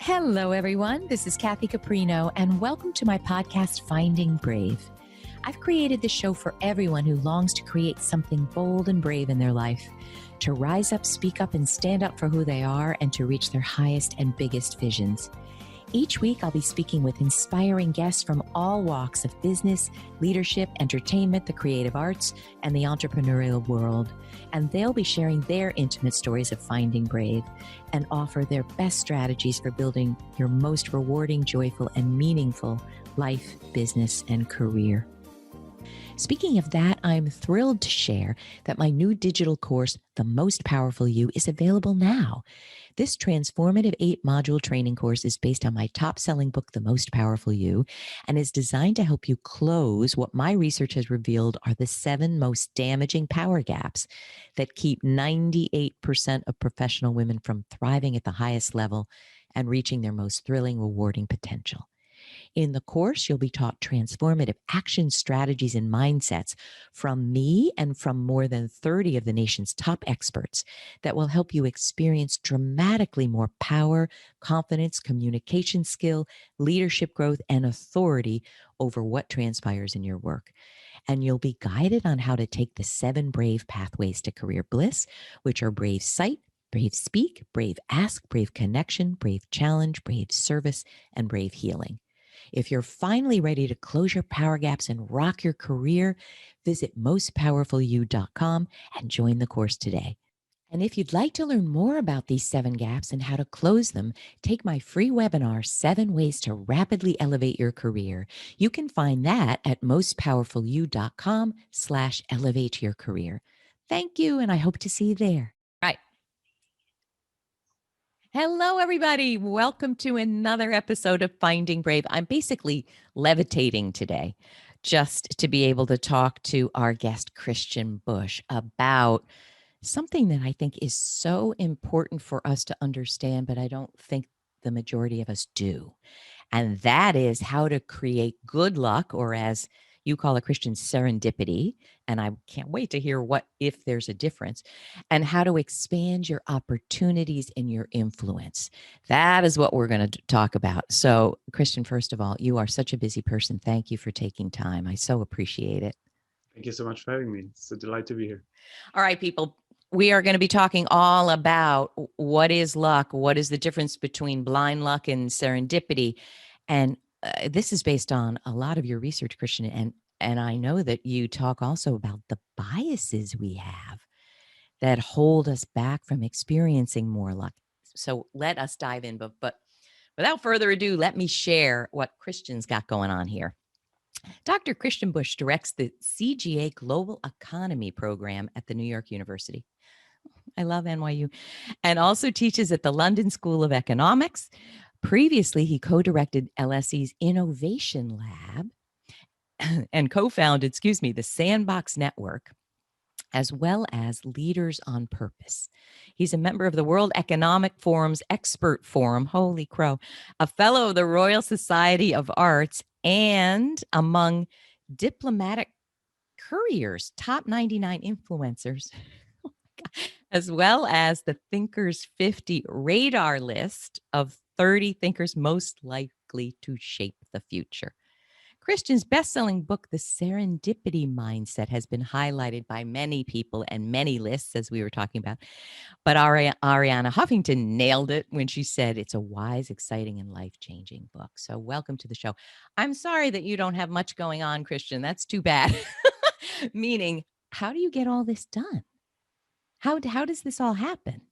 Hello, everyone. This is Kathy Caprino, and welcome to my podcast, Finding Brave. I've created this show for everyone who longs to create something bold and brave in their life, to rise up, speak up, and stand up for who they are, and to reach their highest and biggest visions. Each week, I'll be speaking with inspiring guests from all walks of business, leadership, entertainment, the creative arts, and the entrepreneurial world. And they'll be sharing their intimate stories of finding brave and offer their best strategies for building your most rewarding, joyful, and meaningful life, business, and career. Speaking of that, I'm thrilled to share that my new digital course, The Most Powerful You, is available now. This transformative 8-module training course is based on my top-selling book, The Most Powerful You, and is designed to help you close what my research has revealed are the 7 most damaging power gaps that keep 98% of professional women from thriving at the highest level and reaching their most thrilling, rewarding potential. In the course, you'll be taught transformative action strategies and mindsets from me and from more than 30 of the nation's top experts that will help you experience dramatically more power, confidence, communication skill, leadership growth, and authority over what transpires in your work. And you'll be guided on how to take the 7 brave pathways to career bliss, which are brave sight, brave speak, brave ask, brave connection, brave challenge, brave service, and brave healing. If you're finally ready to close your power gaps and rock your career, visit mostpowerfulyou.com and join the course today. And if you'd like to learn more about these 7 gaps and how to close them, take my free webinar, 7 Ways to Rapidly Elevate Your Career. You can find that at mostpowerfulyou.com/elevateyourcareer. Thank you, and I hope to see you there. Right. Hello, everybody. Welcome to another episode of Finding Brave. I'm basically levitating today just to be able to talk to our guest, Christian Busch, about something that I think is so important for us to understand, but I don't think the majority of us do. And that is how to create good luck, or as you call it, Christian, serendipity. And I can't wait to hear if there's a difference, and how to expand your opportunities and your influence. That is what we're going to talk about. So, Christian, first of all, you are such a busy person. Thank you for taking time. I so appreciate it. Thank you so much for having me. It's a delight to be here. All right, people. We are going to be talking all about what is luck, what is the difference between blind luck and serendipity. And this is based on a lot of your research, Christian. And I know that you talk also about the biases we have that hold us back from experiencing more luck. So let us dive in. But without further ado, let me share what Christian's got going on here. Dr. Christian Busch directs the CGA Global Economy Program at the New York University. I love NYU. And also teaches at the London School of Economics. Previously, he co-directed LSE's Innovation Lab and co-founded, the Sandbox Network, as well as Leaders on Purpose. He's a member of the World Economic Forum's Expert Forum, holy crow, a fellow of the Royal Society of Arts, and among Diplomatic Courier's top 99 influencers, as well as the Thinkers50 Radar list of 30 thinkers most likely to shape the future. Christian's best-selling book, The Serendipity Mindset, has been highlighted by many people and many lists, as we were talking about. But Arianna Huffington nailed it when she said it's a wise, exciting, and life-changing book. So welcome to the show. I'm sorry that you don't have much going on, Christian. That's too bad. Meaning, how do you get all this done? How does this all happen?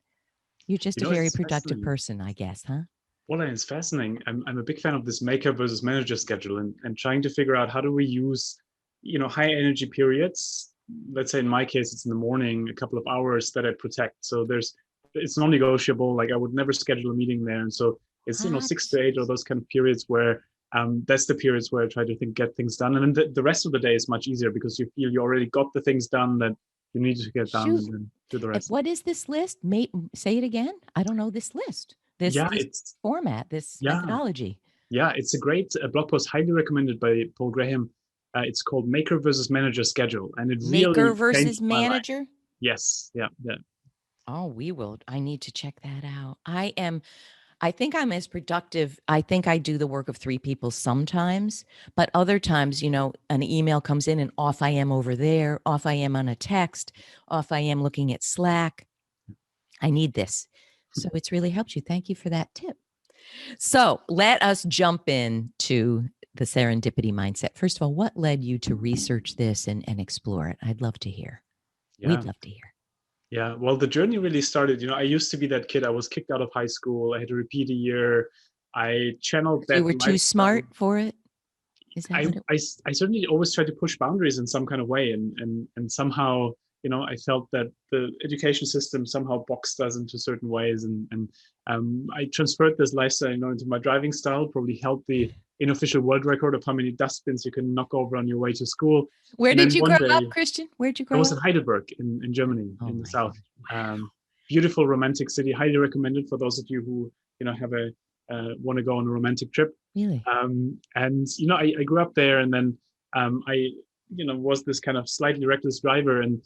You're just a very productive person, I guess, huh? Well, it's fascinating. I'm a big fan of this maker versus manager schedule and trying to figure out how do we use, high energy periods. Let's say in my case, it's in the morning, a couple of hours that I protect. So it's non-negotiable. Like I would never schedule a meeting there. And so it's, 6 to 8 or those kind of periods where that's the periods where I try to get things done. And then the rest of the day is much easier because you feel you already got the things done that you need to get done and then do the rest. What is this list? Say it again. I don't know this list. This format, this methodology. Yeah, it's a great blog post, highly recommended by Paul Graham. It's called Maker versus Manager Schedule. And it Maker versus Manager? Yes. Yeah. Oh, I need to check that out. I am I think I'm as productive. I think I do the work of 3 people sometimes, but other times, an email comes in and off I am over there, off I am on a text, off I am looking at Slack. I need this. So it's really helped you. Thank you for that tip. So let us jump into the serendipity mindset. First of all, what led you to research this and explore it? I'd love to hear. Yeah. We'd love to hear. Yeah, well, the journey really started, I used to be that kid. I was kicked out of high school. I had to repeat a year. I channeled that. You were too smart for it? Is that what it was? I certainly always tried to push boundaries in some kind of way. And somehow, I felt that the education system somehow boxed us into certain ways. And I transferred this lifestyle, into my driving style, probably held the unofficial world record of how many dustbins you can knock over on your way to school. Where did you grow up, Christian? Where'd you grow up? I was in Heidelberg in Germany, in the south. Wow. Beautiful romantic city, highly recommended for those of you who have want to go on a romantic trip. Really? And I grew up there, and then I was this kind of slightly reckless driver, and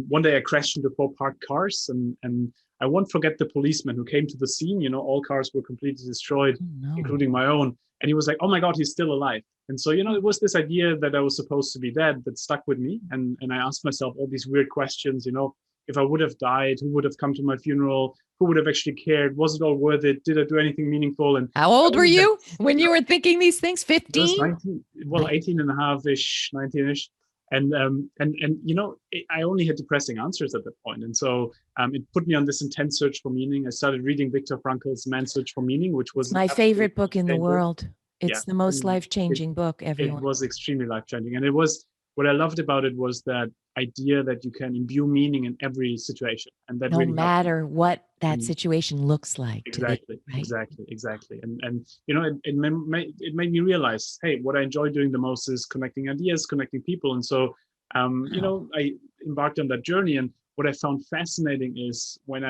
one day I crashed into 4 parked cars, and I won't forget the policeman who came to the scene. All cars were completely destroyed, including my own, and he was like, "Oh my God, he's still alive." And so it was this idea that I was supposed to be dead that stuck with me, and I asked myself all these weird questions. If I would have died, who would have come to my funeral? Who would have actually cared? Was it all worth it? Did I do anything meaningful? And how old were you when you were thinking these things? 15? 19, well, 18 and a half-ish, 19-ish. And I only had depressing answers at that point. And so it put me on this intense search for meaning. I started reading Viktor Frankl's Man's Search for Meaning, which was my favorite book in the world. It's the most life-changing book, everyone. It was extremely life-changing. And what I loved about it was that idea that you can imbue meaning in every situation, and that no really matter what that situation looks like. Exactly, exactly. And it made me realize, hey, what I enjoy doing the most is connecting ideas, connecting people. And so I embarked on that journey. And what I found fascinating is when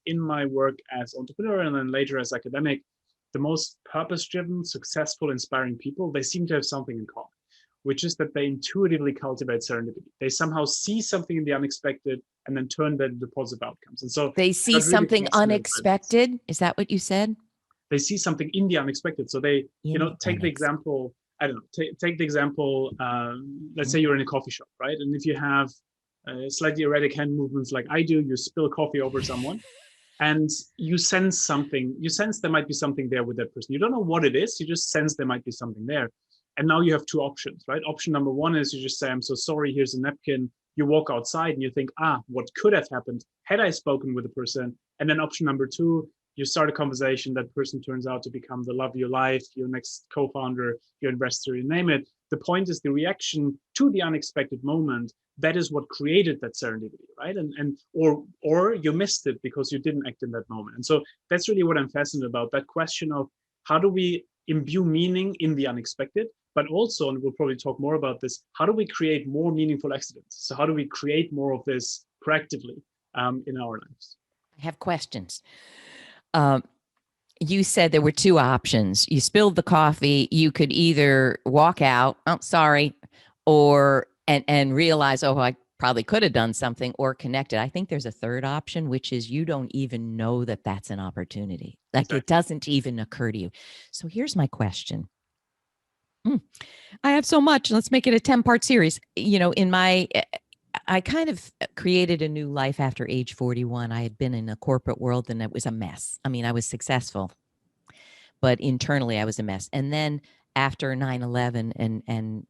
in my work as entrepreneur and then later as academic, the most purpose-driven, successful, inspiring people, they seem to have something in common, which is that they intuitively cultivate serendipity. They somehow see something in the unexpected and then turn that into positive outcomes. And so they see something unexpected. Is that what you said? They see something in the unexpected. So they, take the example. I don't know. Take the example. Let's say you're in a coffee shop, right? And if you have slightly erratic hand movements like I do, you spill coffee over someone. And you sense something. You sense there might be something there with that person. You don't know what it is. You just sense there might be something there. And now you have 2 options, right? Option number 1 is you just say, "I'm so sorry, here's a napkin." You walk outside and you think, what could have happened had I spoken with the person? And then option number 2, you start a conversation. That person turns out to become the love of your life, your next co-founder, your investor, you name it. The point is the reaction to the unexpected moment. That is what created that serendipity, right? Or you missed it because you didn't act in that moment. And so that's really what I'm fascinated about, that question of how do we imbue meaning in the unexpected, but also, and we'll probably talk more about this, how do we create more meaningful accidents? So how do we create more of this proactively in our lives? I have questions. You said there were 2 options. You spilled the coffee. You could either walk out, sorry, or and realize, I probably could have done something, or connect it. I think there's a 3rd option, which is you don't even know that that's an opportunity. Like exactly. It doesn't even occur to you. So here's my question. I have so much. Let's make it a 10-part series. I kind of created a new life after age 41. I had been in a corporate world and it was a mess. I mean, I was successful, but internally I was a mess. And then after 9/11 and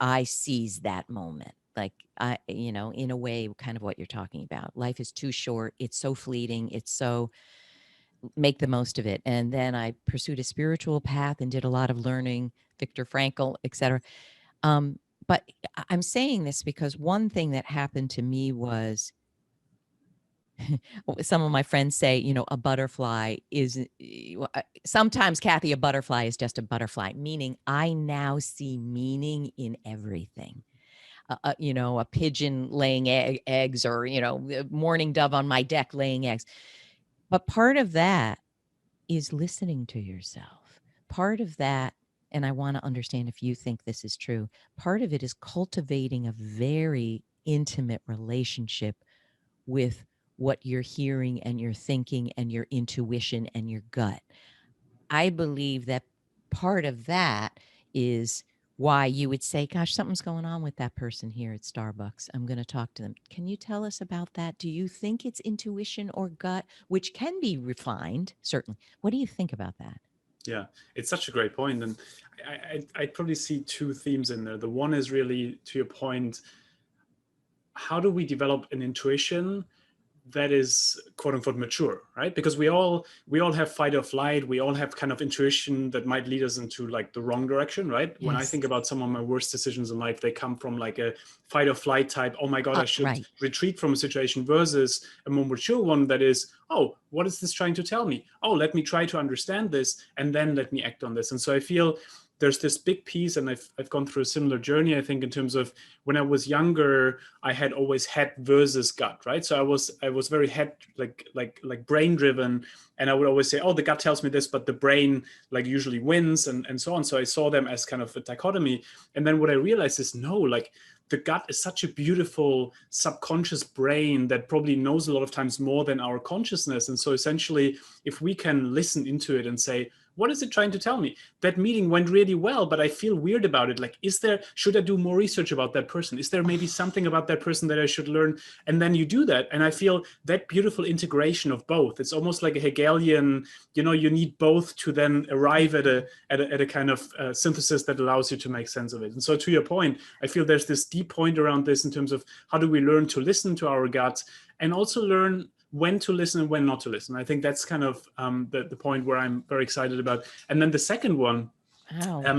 I seized that moment. Like in a way, kind of what you're talking about. Life is too short. It's so fleeting. It's so make the most of it. And then I pursued a spiritual path and did a lot of learning, Viktor Frankl, et cetera. But I'm saying this because one thing that happened to me was some of my friends say, a butterfly is sometimes, Kathy, a butterfly is just a butterfly, meaning I now see meaning in everything. A pigeon laying eggs or, a mourning dove on my deck laying eggs. But part of that is listening to yourself. Part of that, and I want to understand if you think this is true, part of it is cultivating a very intimate relationship with what you're hearing and your thinking and your intuition and your gut. I believe that part of that is why you would say, gosh, something's going on with that person here at Starbucks. I'm going to talk to them. Can you tell us about that? Do you think it's intuition or gut, which can be refined? Certainly. What do you think about that? Yeah, it's such a great point. And I'd probably see two themes in there. The one is really, to your point, how do we develop an intuition that is quote unquote mature, right? Because we all have fight or flight. We all have kind of intuition that might lead us into like the wrong direction, right? Yes. When I think about some of my worst decisions in life, they come from like a fight or flight type. Oh my God, I should retreat from a situation, versus a more mature one that is, oh, what is this trying to tell me? Oh, let me try to understand this and then let me act on this. And so I feel there's this big piece, and I've gone through a similar journey, I think, in terms of when I was younger, I had always head versus gut, right? So I was very head, like brain driven, and I would always say, oh, the gut tells me this, but the brain like usually wins, and so on. So I saw them as kind of a dichotomy. And then what I realized is, no, like the gut is such a beautiful subconscious brain that probably knows a lot of times more than our consciousness. And so essentially, if we can listen into it and say, what is it trying to tell me? That meeting went really well, but I feel weird about it. Like, should I do more research about that person? Is there maybe something about that person that I should learn? And then you do that. And I feel that beautiful integration of both. It's almost like a Hegelian, you need both to then arrive at a kind of synthesis that allows you to make sense of it. And so to your point, I feel there's this deep point around this in terms of how do we learn to listen to our gut and also learn when to listen and when not to listen. I think that's kind of the point where I'm very excited about. And then the second one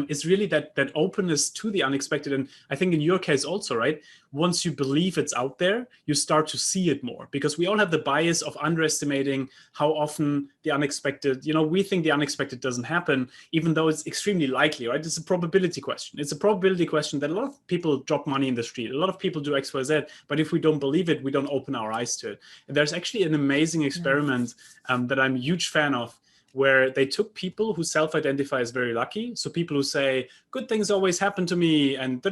is really that openness to the unexpected. And I think in your case also, right? Once you believe it's out there, you start to see it more, because we all have the bias of underestimating how often the unexpected, we think the unexpected doesn't happen, even though it's extremely likely, right? It's a probability question. It's a probability question that a lot of people drop money in the street. A lot of people do X, Y, Z, but if we don't believe it, we don't open our eyes to it. And there's actually an amazing experiment that I'm a huge fan of, where they took people who self-identify as very lucky. So people who say, good things always happen to me, and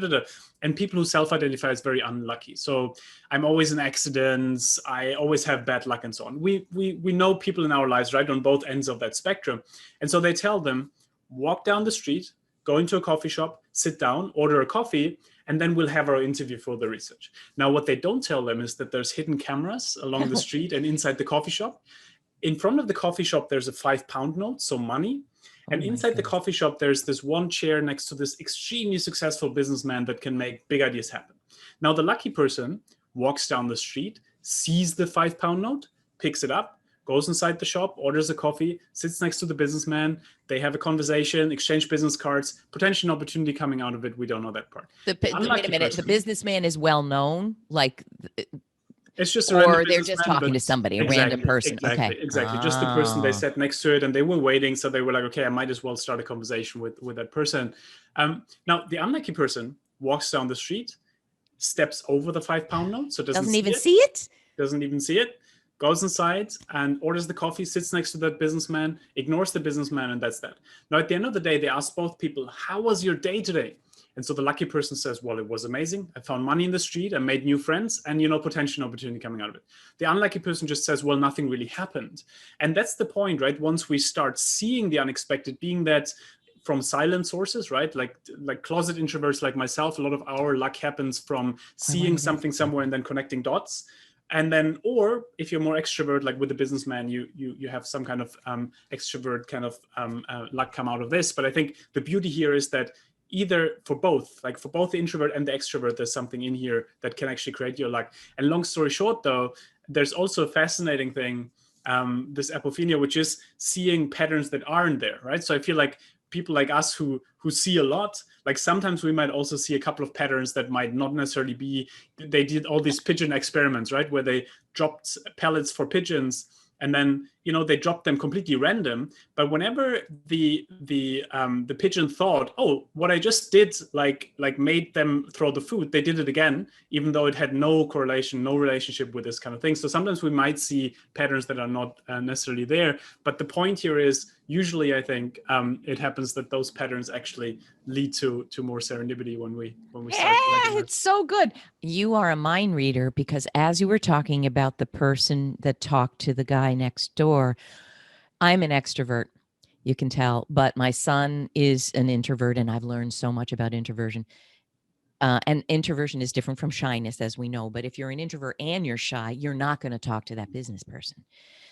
and people who self-identify as very unlucky. So I'm always in accidents, I always have bad luck, and so on. We know people in our lives, right, on both ends of that spectrum. And so they tell them, walk down the street, go into a coffee shop, sit down, order a coffee, and then we'll have our interview for the research. Now, what they don't tell them is that there's hidden cameras along the street and inside the coffee shop. In front of the coffee shop, there's a 5-pound note, so money. And inside the coffee shop, there's this one chair next to this extremely successful businessman that can make big ideas happen. Now, the lucky person walks down the street, sees the 5-pound note, picks it up, goes inside the shop, orders a coffee, sits next to the businessman. They have a conversation, exchange business cards, potential opportunity coming out of it. We don't know that part. Wait a minute. The businessman is well known, like... It's just or they're just talking to somebody, a random person. Exactly. Just the person they sat next to it, and they were waiting. So they were like, okay, I might as well start a conversation with that person. Now, the unlucky person walks down the street, steps over the 5-pound note. So doesn't even see it, goes inside and orders the coffee, sits next to that businessman, ignores the businessman, and that's that. Now, at the end of the day, they ask both people, how was your day today? And so the lucky person says, well, it was amazing. I found money in the street. I made new friends and, potential opportunity coming out of it. The unlucky person just says, well, nothing really happened. And that's the point, right? Once we start seeing the unexpected, being that from silent sources, right? Like closet introverts like myself, a lot of our luck happens from seeing something somewhere and then connecting dots. And then, or if you're more extrovert, like with the businessman, you have some kind of extrovert kind of luck come out of this. But I think the beauty here is that either for both the introvert and the extrovert, there's something in here that can actually create your luck. And long story short, though, there's also a fascinating thing, this apophenia, which is seeing patterns that aren't there, right? So I feel like people like us who see a lot, like sometimes we might also see a couple of patterns that might not necessarily be, they did all these pigeon experiments, right? Where they dropped pellets for pigeons, and then, they dropped them completely random. But whenever the pigeon thought, oh, what I just did, like made them throw the food, they did it again, even though it had no correlation, no relationship with this kind of thing. So sometimes we might see patterns that are not necessarily there. But the point here is, usually I think it happens that those patterns actually lead to more serendipity when we start. It's so good. You are a mind reader, because as you were talking about the person that talked to the guy next door, I'm an extrovert. You can tell. But my son is an introvert, and I've learned so much about introversion. And introversion is different from shyness, as we know. But if you're an introvert and you're shy, you're not going to talk to that business person.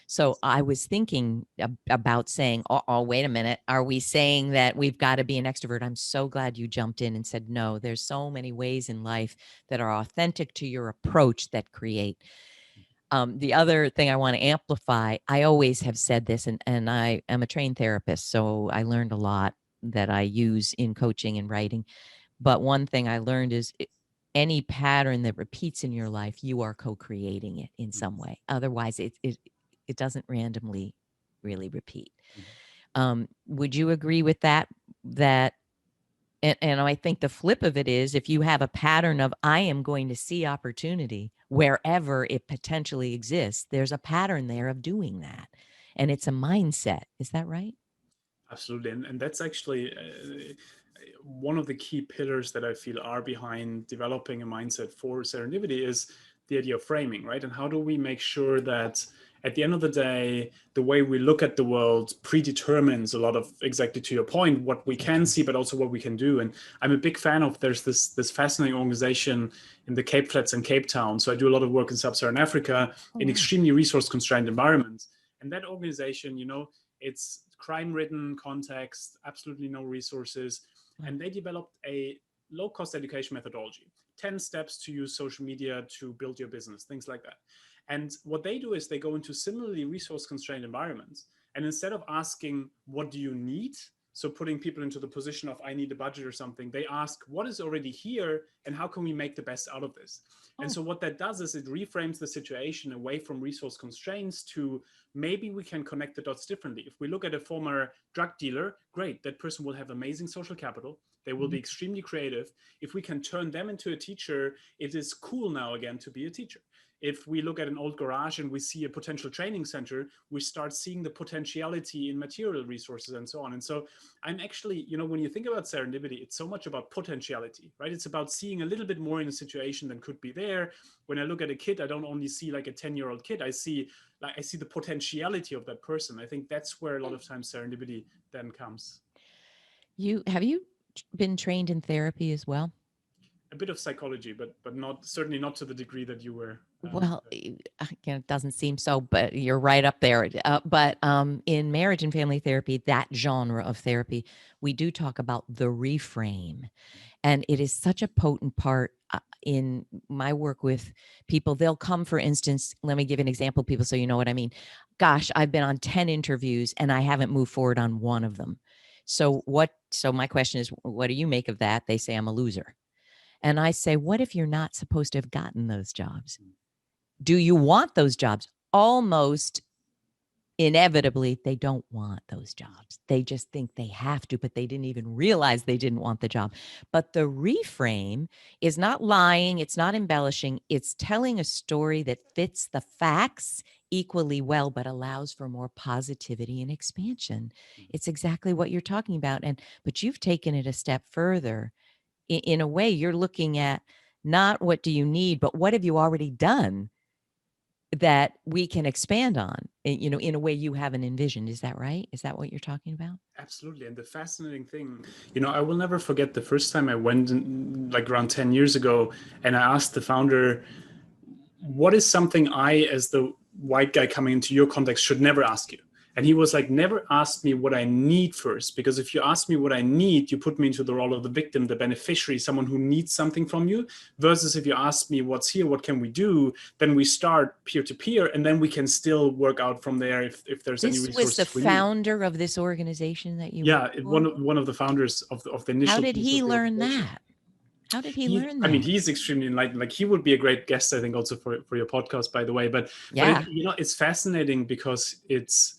So I was thinking about saying, oh, wait a minute. Are we saying that we've got to be an extrovert? I'm so glad you jumped in and said, no, there's so many ways in life that are authentic to your approach that create. The other thing I want to amplify, I always have said this, and I am a trained therapist, so I learned a lot that I use in coaching and writing. But one thing I learned is any pattern that repeats in your life, you are co-creating it in some way. Otherwise, it doesn't randomly really repeat. Would you agree with that? And I think the flip of it is, if you have a pattern of, I am going to see opportunity wherever it potentially exists, there's a pattern there of doing that. And it's a mindset. Is that right? Absolutely. And that's actually one of the key pillars that I feel are behind developing a mindset for serendipity is the idea of framing, right? And how do we make sure that at the end of the day, the way we look at the world predetermines a lot of, exactly to your point, what we can see, but also what we can do. And I'm a big fan of, there's this fascinating organization in the Cape Flats and Cape Town. So I do a lot of work in Sub-Saharan Africa in extremely resource constrained environments. And that organization, it's crime-ridden context, absolutely no resources. And they developed a low-cost education methodology, 10 steps to use social media to build your business, things like that. And what they do is they go into similarly resource-constrained environments. And instead of asking, what do you need? So putting people into the position of, I need a budget or something, they ask, what is already here and how can we make the best out of this? And so what that does is it reframes the situation away from resource constraints to, maybe we can connect the dots differently. If we look at a former drug dealer, great, that person will have amazing social capital. They will be extremely creative. If we can turn them into a teacher, it is cool now again to be a teacher. If we look at an old garage and we see a potential training center, we start seeing the potentiality in material resources and so on. And so I'm actually, when you think about serendipity, it's so much about potentiality, right? It's about seeing a little bit more in a situation than could be there. When I look at a kid, I don't only see like a 10-year-old kid. I see the potentiality of that person. I think that's where a lot of times serendipity then comes. Have you been trained in therapy as well? A bit of psychology, but certainly not to the degree that you were. Well, it doesn't seem so, but you're right up there. But in marriage and family therapy, that genre of therapy, we do talk about the reframe. And it is such a potent part in my work with people. They'll come, for instance, let me give an example, people, so you know what I mean. Gosh, I've been on 10 interviews and I haven't moved forward on one of them. So my question is, what do you make of that? They say I'm a loser. And I say, what if you're not supposed to have gotten those jobs? Do you want those jobs? Almost inevitably, they don't want those jobs. They just think they have to, but they didn't even realize they didn't want the job. But the reframe is not lying. It's not embellishing. It's telling a story that fits the facts equally well, but allows for more positivity and expansion. It's exactly what you're talking about. But you've taken it a step further. In a way, you're looking at not what do you need, but what have you already done that we can expand on, in a way you haven't envisioned. Is that right? Is that what you're talking about? Absolutely. And the fascinating thing, I will never forget the first time I went in, like around 10 years ago, and I asked the founder, what is something I, as the white guy coming into your context, should never ask you? And he was like, never ask me what I need first, because if you ask me what I need, you put me into the role of the victim, the beneficiary, someone who needs something from you, versus if you ask me what's here, what can we do, then we start peer-to-peer, and then we can still work out from there if there's any resources. This was the founder of this organization that you one of the founders of the initial. How did he learn that? How did he learn that? I mean, he's extremely enlightened. Like, he would be a great guest, I think, also for your podcast, by the way. But it's fascinating because it's,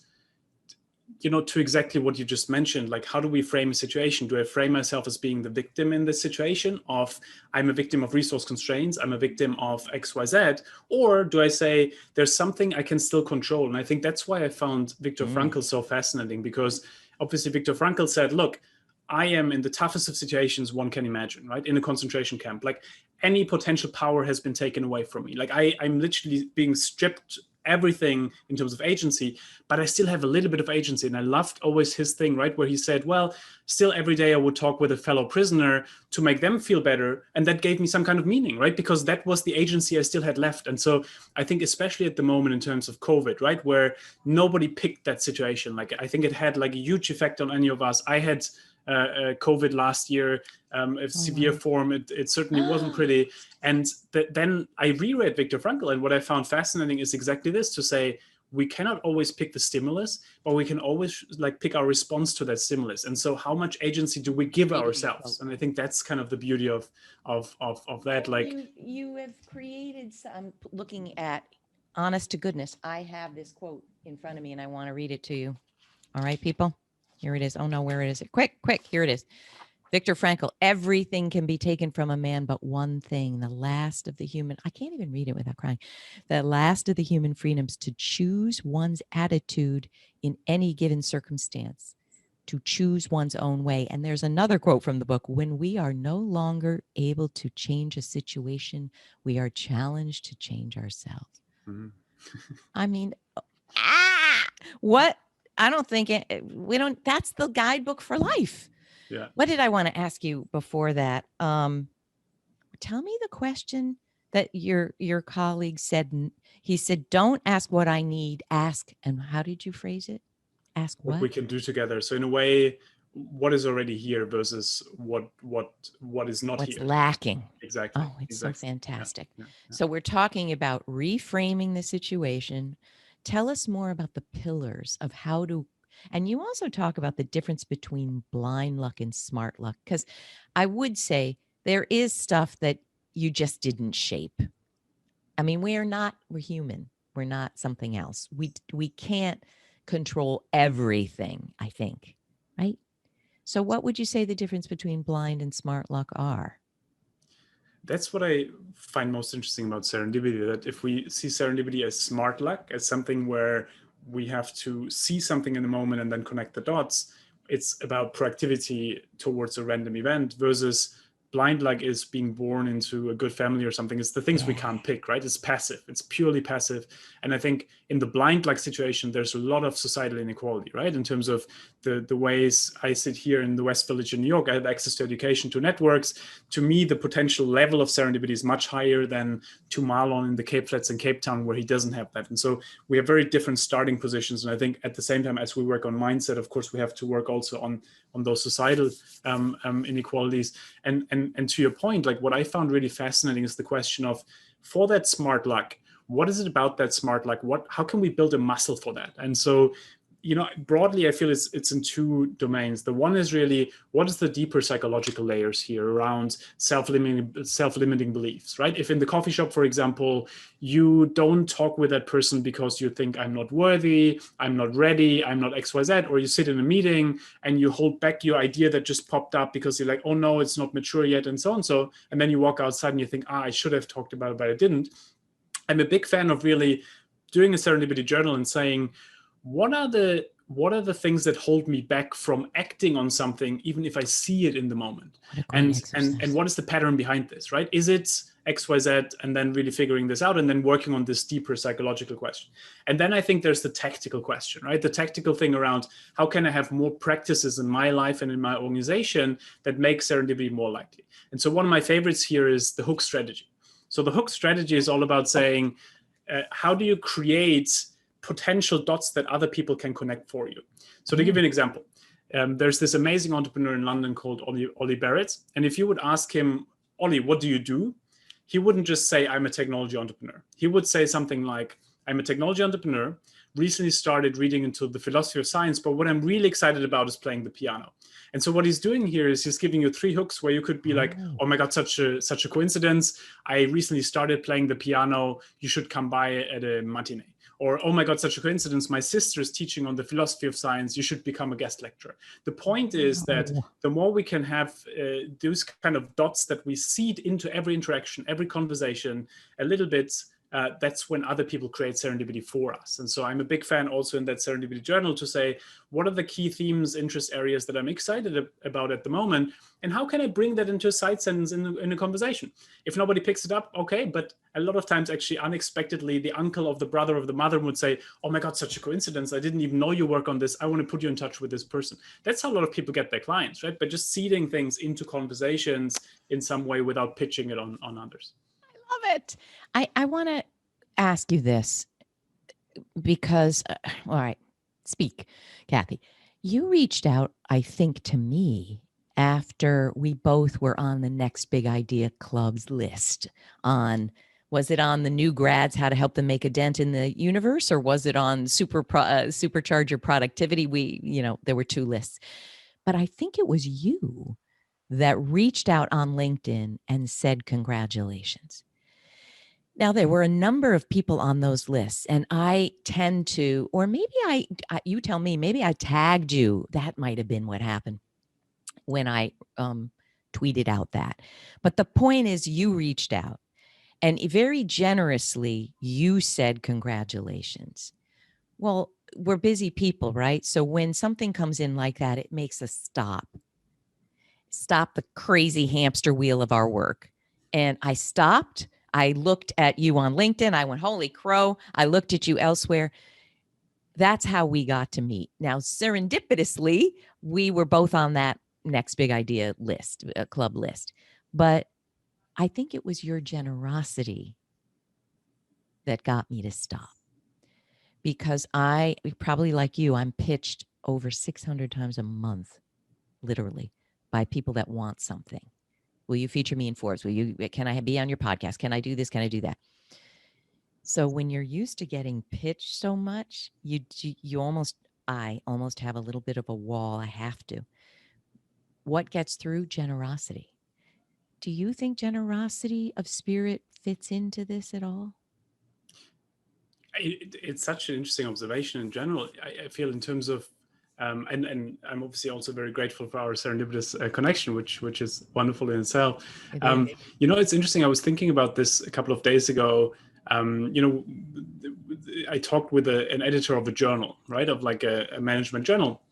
to exactly what you just mentioned, like, how do we frame a situation? Do I frame myself as being the victim in this situation of, I'm a victim of resource constraints, I'm a victim of XYZ, or do I say there's something I can still control? And I think that's why I found Viktor Frankl so fascinating, because obviously Viktor Frankl said, look, I am in the toughest of situations one can imagine, right? In a concentration camp, like, any potential power has been taken away from me. Like, I'm literally being stripped everything in terms of agency, but I still have a little bit of agency. And I loved always his thing, right? Where he said, well, still every day I would talk with a fellow prisoner to make them feel better. And that gave me some kind of meaning, right? Because that was the agency I still had left. And so I think especially at the moment in terms of COVID, right? Where nobody picked that situation. Like, I think it had like a huge effect on any of us. I had COVID last year, a severe form. It certainly wasn't pretty. And then I reread Viktor Frankl, and what I found fascinating is exactly this, to say, we cannot always pick the stimulus, but we can always like pick our response to that stimulus. And so how much agency do we give ourselves? And I think that's kind of the beauty of that. Like, you have created some, looking at, honest to goodness, I have this quote in front of me and I want to read it to you. All right, people, here it is. Oh no, where is it? Quick, here it is. Viktor Frankl, everything can be taken from a man but one thing, the last of the human, I can't even read it without crying, the last of the human freedoms, to choose one's attitude in any given circumstance, to choose one's own way. And there's another quote from the book: when we are no longer able to change a situation, we are challenged to change ourselves. Mm-hmm. I mean, what? I don't think that's the guidebook for life. Yeah. What did I want to ask you before that? Tell me the question that your colleague said. He said, don't ask what I need, ask. And how did you phrase it? Ask what we can do together. So in a way, what is already here versus what is not What's here. lacking. Exactly. Oh, it's exactly. so fantastic. Yeah. So we're talking about reframing the situation. Tell us more about the pillars of how to. And you also talk about the difference between blind luck and smart luck, because I would say there is stuff that you just didn't shape. I mean, we're human. We're not something else. We can't control everything, I think, right? So what would you say the difference between blind and smart luck are? That's what I find most interesting about serendipity, that if we see serendipity as smart luck, as something where we have to see something in the moment and then connect the dots, it's about proactivity towards a random event, versus blind luck is being born into a good family or something. It's the things we can't pick, right? It's passive. It's purely passive. And I think in the blind luck situation, there's a lot of societal inequality, right? In terms of the ways I sit here in the West Village in New York, I have access to education, to networks. To me, the potential level of serendipity is much higher than to Marlon in the Cape Flats in Cape Town, where he doesn't have that. And so we have very different starting positions. And I think at the same time, as we work on mindset, of course, we have to work also on those societal inequalities. And to your point, like, what I found really fascinating is the question of, for that smart luck, what is it about that smart luck? How can we build a muscle for that? And so, broadly, I feel it's in two domains. The one is really, what is the deeper psychological layers here around self-limiting beliefs, right? If in the coffee shop, for example, you don't talk with that person because you think, I'm not worthy, I'm not ready, I'm not XYZ, or you sit in a meeting and you hold back your idea that just popped up because you're like, oh no, it's not mature yet, and so on. So, and then you walk outside and you think, I should have talked about it, but I didn't. I'm a big fan of really doing a serendipity journal and saying, what are the things that hold me back from acting on something, even if I see it in the moment? And what is the pattern behind this, right? Is it XYZ? And then really figuring this out and then working on this deeper psychological question. And then I think there's the tactical question, right? The tactical thing around, how can I have more practices in my life and in my organization that make serendipity more likely? And so one of my favorites here is the hook strategy. So the hook strategy is all about saying, how do you create potential dots that other people can connect for you? So to give you an example, there's this amazing entrepreneur in London called Ollie Barrett. And if you would ask him, Ollie, what do you do? He wouldn't just say, I'm a technology entrepreneur. He would say something like, I'm a technology entrepreneur, recently started reading into the philosophy of science, but what I'm really excited about is playing the piano. And so what he's doing here is he's giving you 3 hooks where you could be like, oh my God, such a coincidence. I recently started playing the piano. You should come by at a matinee. Or, oh my God, such a coincidence. My sister is teaching on the philosophy of science. You should become a guest lecturer. The point is that the more we can have those kind of dots that we seed into every interaction, every conversation, a little bit that's when other people create serendipity for us. And so I'm a big fan also in that serendipity journal to say, what are the key themes, interest areas that I'm excited about at the moment? And how can I bring that into a side sentence in a conversation? If nobody picks it up, okay. But a lot of times, actually, unexpectedly, the uncle of the brother of the mother would say, oh my God, such a coincidence. I didn't even know you work on this. I want to put you in touch with this person. That's how a lot of people get their clients, right? By just seeding things into conversations in some way without pitching it on others. Love it. I want to ask you this because, all right, speak, Kathy. You reached out, I think, to me after we both were on the Next Big Idea Club's list on, was it on the new grads, how to help them make a dent in the universe, or was it on supercharge your productivity? There were two lists, but I think it was you that reached out on LinkedIn and said, congratulations. Now, there were a number of people on those lists, and I tend to, or maybe you tell me, maybe I tagged you. That might have been what happened when I tweeted out that. But the point is, you reached out, and very generously, you said congratulations. Well, we're busy people, right? So when something comes in like that, it makes us stop the crazy hamster wheel of our work. And I stopped. I looked at you on LinkedIn. I went, holy crow. I looked at you elsewhere. That's how we got to meet. Now, serendipitously, we were both on that Next Big Idea list, club list. But I think it was your generosity that got me to stop. Because I, probably like you, I'm pitched over 600 times a month, literally, by people that want something. Will you feature me in Forbes? Can I be on your podcast? Can I do this? Can I do that? So when you're used to getting pitched so much, I almost have a little bit of a wall. I have to. What gets through? Generosity. Do you think generosity of spirit fits into this at all? It's such an interesting observation in general. I feel in terms of, and I'm obviously also very grateful for our serendipitous connection, which is wonderful in itself. It's interesting. I was thinking about this a couple of days ago. I talked with an editor of a journal, right, of like a management journal,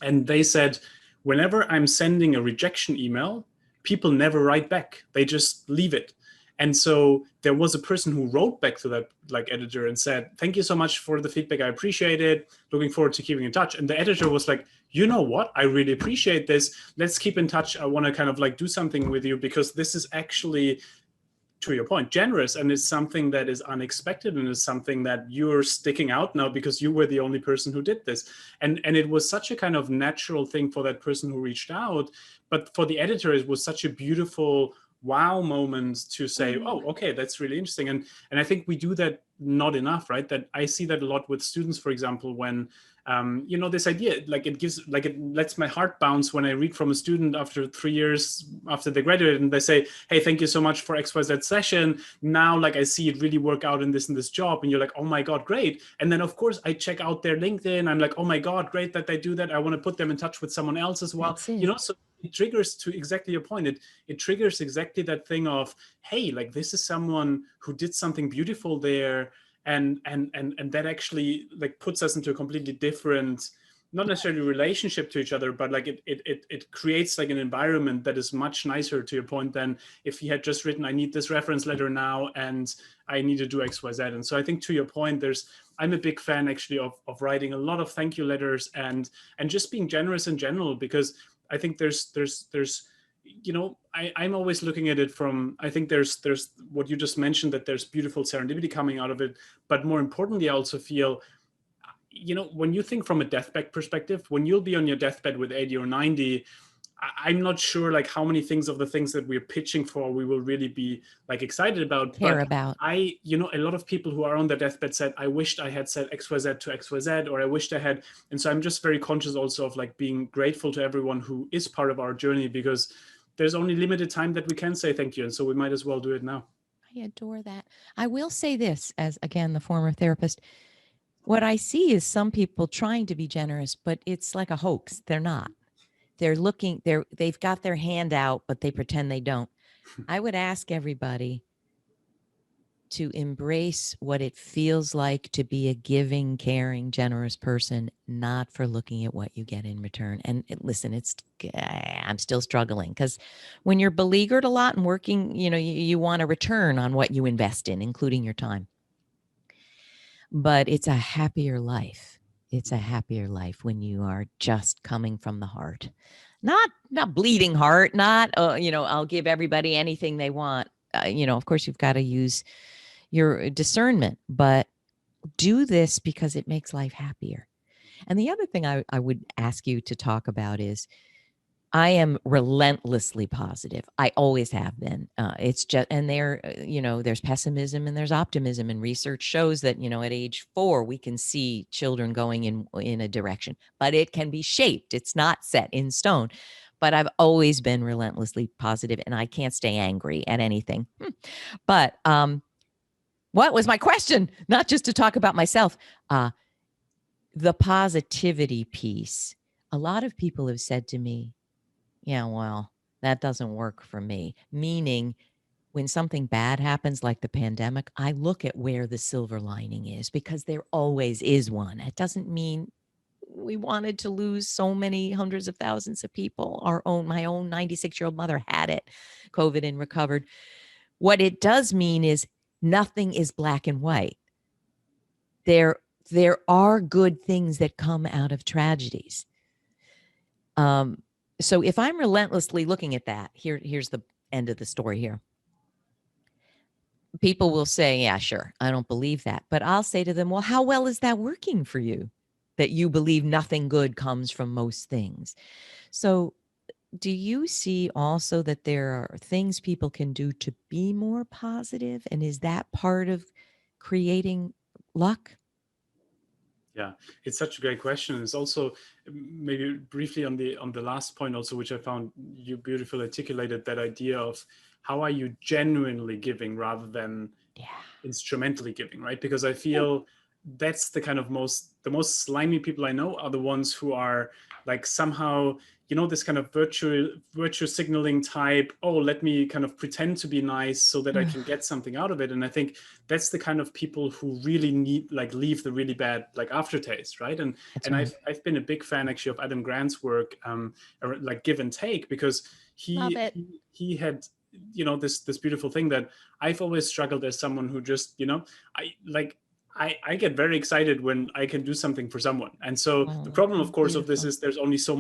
and they said, whenever I'm sending a rejection email, people never write back. They just leave it. And so there was a person who wrote back to that editor and said, thank you so much for the feedback. I appreciate it. Looking forward to keeping in touch. And the editor was like, you know what? I really appreciate this. Let's keep in touch. I want to kind of do something with you because this is actually, to your point, generous, and it's something that is unexpected, and is something that you're sticking out now because you were the only person who did this. And it was such a kind of natural thing for that person who reached out. But for the editor, it was such a beautiful wow moment to say, oh, okay, that's really interesting. And I think we do that not enough, right? That I see that a lot with students, for example, when this idea, it lets my heart bounce when I read from a student after 3 years after they graduated, and they say, hey, thank you so much for XYZ session. Now, I see it really work out in this job. And you're like, oh my God, great. And then of course I check out their LinkedIn. I'm like, oh my God, great that they do that. I want to put them in touch with someone else as well. So it triggers, to exactly your point, it triggers exactly that thing of, hey, this is someone who did something beautiful there. And that actually puts us into a completely different, not necessarily relationship to each other, but it creates an environment that is much nicer, to your point, than if he had just written, I need this reference letter now and I need to do XYZ. And so I think, to your point, I'm a big fan actually of writing a lot of thank you letters and just being generous in general, because I think there's I'm always looking at it from, I think there's what you just mentioned, that there's beautiful serendipity coming out of it. But more importantly, I also feel, when you think from a deathbed perspective, when you'll be on your deathbed with 80 or 90, I'm not sure how many things of the things that we're pitching for we will really be excited about. A lot of people who are on their deathbed said, I wished I had said XYZ to XYZ, or I wished I had. And so I'm just very conscious also of being grateful to everyone who is part of our journey, because there's only limited time that we can say thank you. And so we might as well do it now. I adore that. I will say this, as again, the former therapist, what I see is some people trying to be generous, but it's like a hoax. They're not. They've got their hand out, but they pretend they don't. I would ask everybody, to embrace what it feels like to be a giving, caring, generous person, not for looking at what you get in return. And listen, I'm still struggling, because when you're beleaguered a lot and working, you want a return on what you invest in, including your time. But it's a happier life. It's a happier life when you are just coming from the heart, not bleeding heart, not, I'll give everybody anything they want. Of course, you've got to use your discernment, but do this because it makes life happier. And the other thing I would ask you to talk about is, I am relentlessly positive. I always have been. It's just, and there's pessimism and there's optimism, and research shows that, at age 4, we can see children going in a direction, but it can be shaped. It's not set in stone. But I've always been relentlessly positive, and I can't stay angry at anything. But what was my question? Not just to talk about myself. The positivity piece. A lot of people have said to me, yeah, well, that doesn't work for me. Meaning, when something bad happens, like the pandemic, I look at where the silver lining is, because there always is one. It doesn't mean we wanted to lose so many hundreds of thousands of people. My own 96-year-old mother had it, COVID, and recovered. What it does mean is nothing is black and white. There are good things that come out of tragedies. So if I'm relentlessly looking at that, here's the end of the story here. People will say, yeah, sure, I don't believe that. But I'll say to them, well, how well is that working for you, that you believe nothing good comes from most things? So do you see also that there are things people can do to be more positive? And is that part of creating luck? Yeah, it's such a great question. It's also, maybe briefly on the last point also, which I found you beautifully articulated, that idea of how are you genuinely giving rather than instrumentally giving, right? Because I feel that's the kind of the most slimy people I know are the ones who are like somehow, this kind of virtue signaling type. Oh, let me kind of pretend to be nice so that I can get something out of it. And I think that's the kind of people who really leave the really bad aftertaste, right? And right. I've been a big fan actually of Adam Grant's work, like Give and Take, because he had this beautiful thing that I've always struggled as someone who just I get very excited when I can do something for someone. And so the problem, of course, of this is there's only so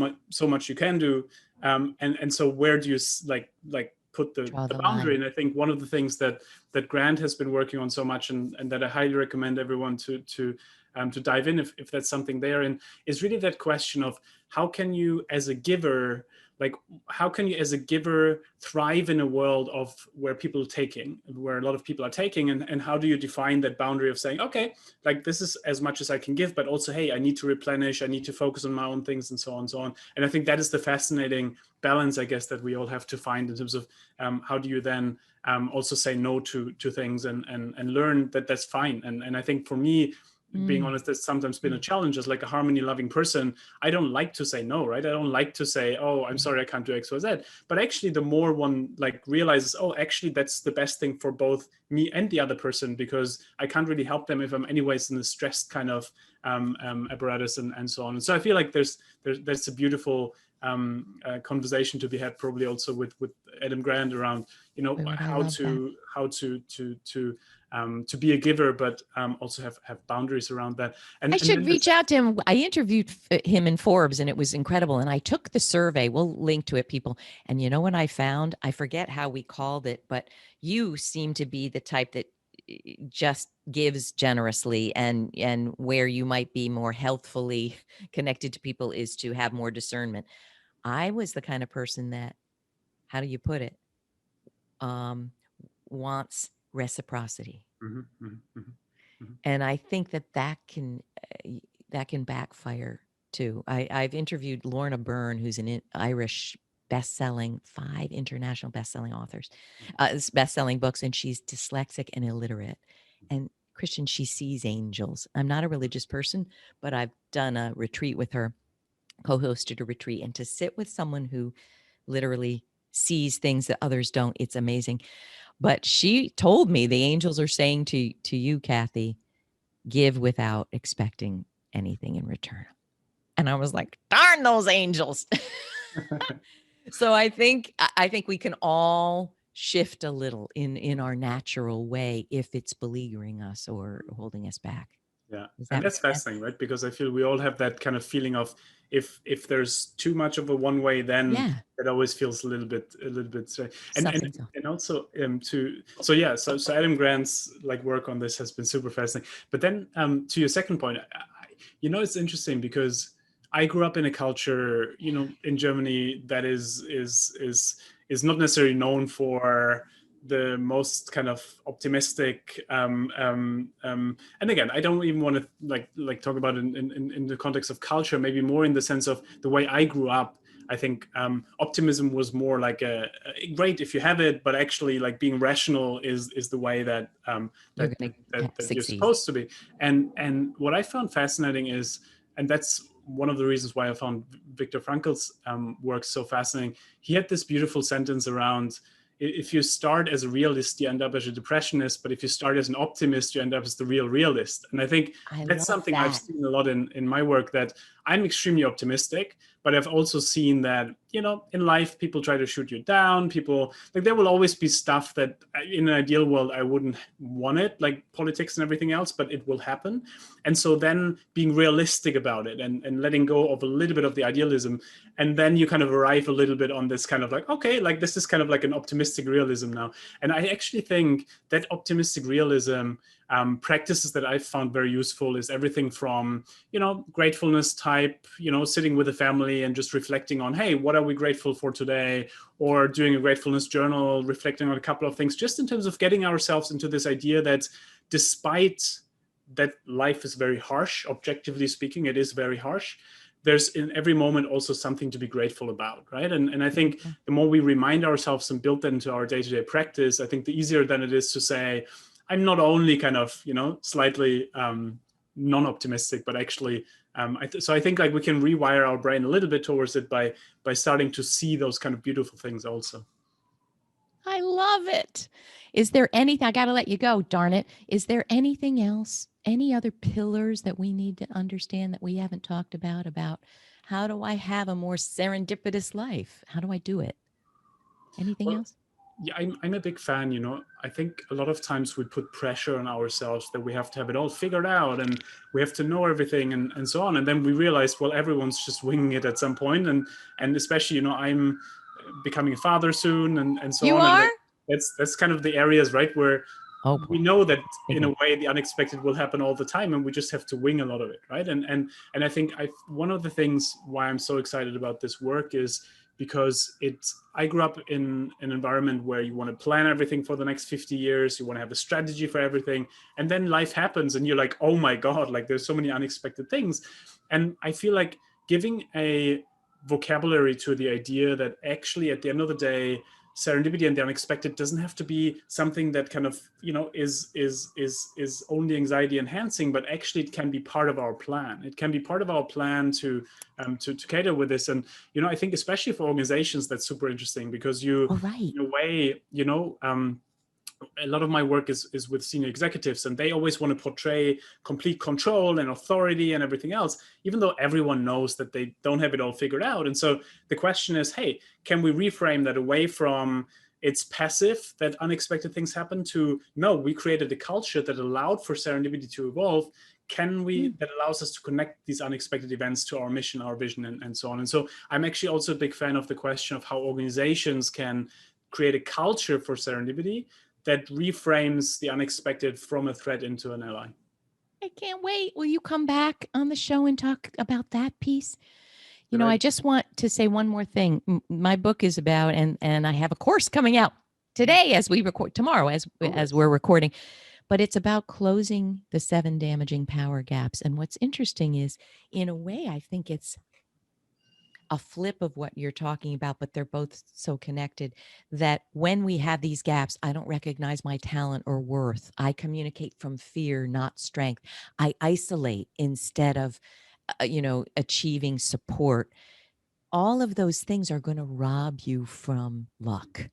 much you can do. And so where do you put the boundary? And I think one of the things that Grant has been working on so much, and that I highly recommend everyone to dive in if that's something there, and is really that question of how can you as a giver thrive in a world of where a lot of people are taking, and how do you define that boundary of saying, okay, like this is as much as I can give, but also, hey, I need to replenish, I need to focus on my own things, and so on and so on. And I think that is the fascinating balance, I guess, that we all have to find in terms of how do you then also say no to things and learn that that's fine. And I think for me, being honest, that's sometimes been a challenge. As like a harmony loving person, I don't like to say no, right? I don't like to say, oh, I'm sorry, I can't do X, Y, Z. But actually, the more one realizes, oh, actually, that's the best thing for both me and the other person, because I can't really help them if I'm anyways in a stressed kind of apparatus and so on. And so I feel like there's a beautiful conversation to be had, probably also with Adam Grant around, how to be a giver, but also have boundaries around that. And I should reach out to him. I interviewed him in Forbes, and it was incredible. And I took the survey. We'll link to it, people. And you know what I found? I forget how we called it, but you seem to be the type that just gives generously, and where you might be more healthfully connected to people is to have more discernment. I was the kind of person that, how do you put it, wants reciprocity. And I think that can backfire too. I've interviewed Lorna Byrne, who's an Irish best-selling, 5 international best-selling authors, best-selling books, and she's dyslexic and illiterate. And Christian, she sees angels. I'm not a religious person, but I've done a retreat with her, co-hosted a retreat, and to sit with someone who literally sees things that others don't. It's amazing. But she told me the angels are saying to you, Kathy, give without expecting anything in return. And I was like, darn those angels. So I think we can all shift a little in our natural way if it's beleaguering us or holding us back. Yeah, Does and that that's make sense? fascinating, right? Because I feel we all have that kind of feeling of if there's too much of a one way, then Yeah, it always feels a little bit strange. And something's off. and also so Adam Grant's like work on this has been super fascinating. But then to your second point, it's interesting because I grew up in a culture, in Germany that is not necessarily known for the most kind of optimistic and again, I don't even want to like talk about it in the context of culture, maybe more in the sense of the way I grew up. I think optimism was more like a great if you have it, but actually like being rational is the way that You're that, going that to that you're succeed. supposed to be. And what I found fascinating is, and that's one of the reasons why I found Viktor Frankl's work so fascinating. He had this beautiful sentence around, if you start as a realist, you end up as a depressionist, but if you start as an optimist, you end up as the real realist. And I think I that's love something I've that. seen a lot in my work, that I'm extremely optimistic, but I've also seen that, in life, people try to shoot you down. People, like, there will always be stuff that in an ideal world, I wouldn't want it, like politics and everything else, but it will happen. And so then being realistic about it and letting go of a little bit of the idealism, and then you kind of arrive a little bit on this kind of like, okay, like this is kind of like an optimistic realism now. And I actually think that optimistic realism practices that I've found very useful is everything from, gratefulness type, sitting with a family and just reflecting on, hey, what are we grateful for today? Or doing a gratefulness journal, reflecting on a couple of things, just in terms of getting ourselves into this idea that despite that life is very harsh, objectively speaking, it is very harsh, there's in every moment also something to be grateful about, right? And I think the more we remind ourselves and build that into our day-to-day practice, I think the easier then it is to say, I'm not only kind of, slightly non-optimistic, but actually, so I think like we can rewire our brain a little bit towards it by starting to see those kind of beautiful things also. I love it. Is there anything, I got to let you go, darn it. Is there anything else, any other pillars that we need to understand that we haven't talked about how do I have a more serendipitous life? How do I do it? Anything else? Yeah, I'm a big fan, I think a lot of times we put pressure on ourselves that we have to have it all figured out and we have to know everything and so on. And then we realize, well, everyone's just winging it at some point. And especially, I'm becoming a father soon and so You on. And are? like, that's kind of the areas, right, where Oh we boy. know that Big in a one. way the unexpected will happen all the time and we just have to wing a lot of it, right? And I think one of the things why I'm so excited about this work is because I grew up in an environment where you want to plan everything for the next 50 years, you want to have a strategy for everything, and then life happens and you're like, oh my God, like there's so many unexpected things. And I feel like giving a vocabulary to the idea that actually at the end of the day, serendipity and the unexpected doesn't have to be something that kind of is only anxiety enhancing, but actually it can be part of our plan. It can be part of our plan to cater with this. And I think especially for organizations that's super interesting, because All right. in a way, a lot of my work is with senior executives, and they always want to portray complete control and authority and everything else, even though everyone knows that they don't have it all figured out. And so the question is, hey, can we reframe that away from it's passive that unexpected things happen to, no, we created a culture that allowed for serendipity to evolve. Can we, that allows us to connect these unexpected events to our mission, our vision, and so on. And so I'm actually also a big fan of the question of how organizations can create a culture for serendipity that reframes the unexpected from a threat into an ally. I can't wait. Will you come back on the show and talk about that piece? I just want to say one more thing. My book is about, and I have a course coming out today as we record, tomorrow as we're recording, but it's about closing the 7 damaging power gaps. And what's interesting is, in a way, I think it's a flip of what you're talking about, but they're both so connected that when we have these gaps, I don't recognize my talent or worth. I communicate from fear, not strength. I isolate instead of, achieving support. all of those things are going to rob you from luck.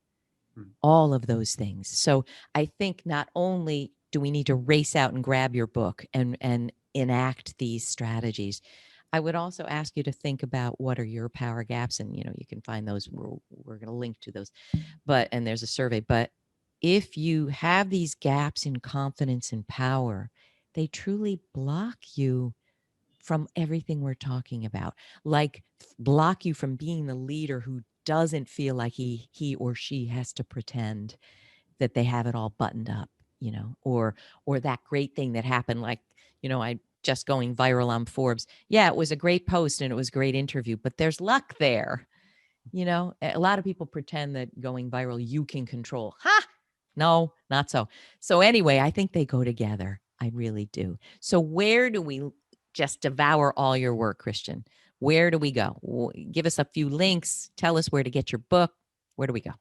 All of those things. So I think not only do we need to race out and grab your book and enact these strategies, I would also ask you to think about what are your power gaps. And, you know, you can find those. We're going to link to those. And there's a survey. But if you have these gaps in confidence and power, they truly block you from everything we're talking about, like block you from being the leader who doesn't feel like he or she has to pretend that they have it all buttoned up, you know, or that great thing that happened, like, you know, I just going viral on Forbes. Yeah, it was a great post and it was a great interview, but there's luck there. You know, a lot of people pretend that going viral you can control. Ha! No, not so. So anyway, I think they go together. I really do. So where do we just devour all your work, Christian? Where do we go? Give us a few links. Tell us where to get your book. Where do we go?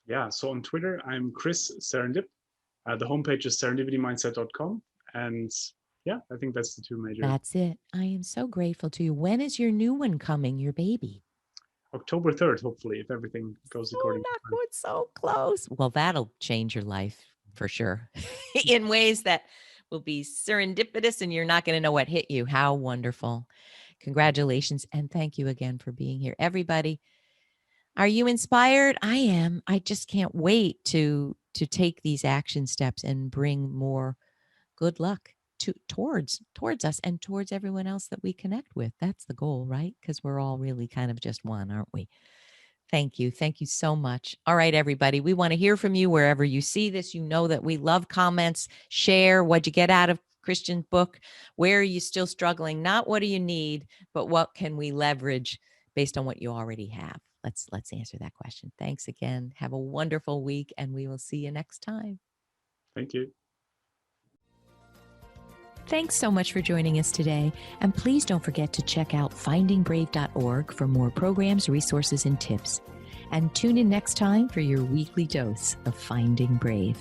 Yeah, so on Twitter, I'm Chris Serendip. The homepage is serendipitymindset.com. And yeah, I think that's the two major. That's it. I am so grateful to you. When is your new one coming, your baby? October 3rd, hopefully, if everything goes according to plan. It's so close. Well, that'll change your life for sure in ways that will be serendipitous and you're not going to know what hit you. How wonderful. Congratulations. And thank you again for being here. Everybody, are you inspired? I am. I just can't wait to take these action steps and bring more good luck towards us and towards everyone else that we connect with. That's the goal, right? Because we're all really kind of just one, aren't we? Thank you. Thank you so much. All right, everybody. We want to hear from you wherever you see this. You know that we love comments. Share. What'd you get out of Christian's book? Where are you still struggling? Not what do you need, but what can we leverage based on what you already have? Let's answer that question. Thanks again. Have a wonderful week, and we will see you next time. Thank you. Thanks so much for joining us today. And please don't forget to check out findingbrave.org for more programs, resources, and tips. And tune in next time for your weekly dose of Finding Brave.